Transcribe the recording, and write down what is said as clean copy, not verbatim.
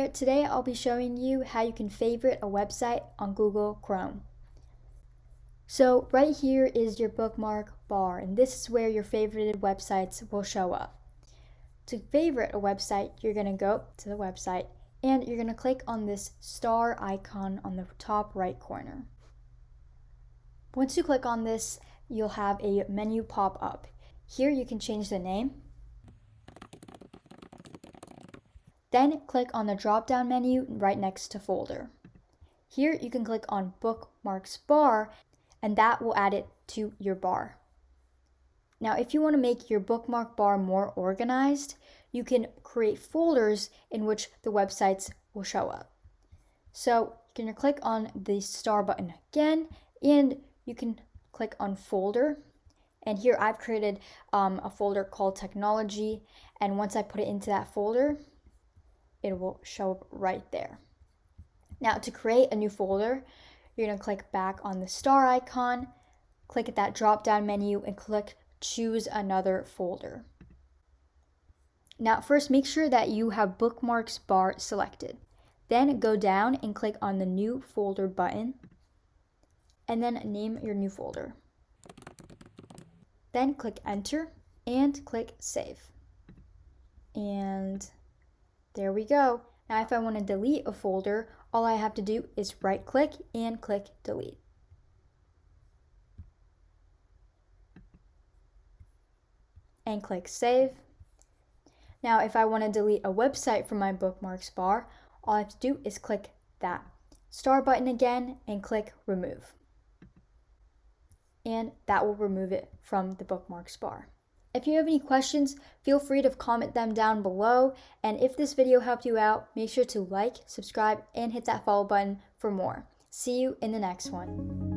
there, today I'll be showing you how you can favorite a website on Google Chrome. So right here is your bookmark bar, and this is where your favorited websites will show up. To favorite a website, you're going to go to the website and you're going to click on this star icon on the top right corner. Once you click on this, you'll have a menu pop up. Here you can change the name. Then click on the drop-down menu right next to folder. Here you can click on Bookmarks bar, and that will add it to your bar. Now, if you want to make your bookmark bar more organized, you can create folders in which the websites will show up. So you can click on the star button again, and you can click on folder. And here I've created a folder called technology, and once I put it into that folder, it will show up right there. Now, to create a new folder, you're going to click back on the star icon, click at that drop down menu, and click choose another folder. Now, first make sure that you have bookmarks bar selected. Then go down and click on the new folder button, and then name your new folder. Then click enter and click save. And there we go. Now if I want to delete a folder, all I have to do is right click and click delete. And click save. Now if I want to delete a website from my bookmarks bar, all I have to do is click that star button again and click remove. And that will remove it from the bookmarks bar. If you have any questions, feel free to comment them down below. And if this video helped you out, make sure to like, subscribe, and hit that follow button for more. See you in the next one.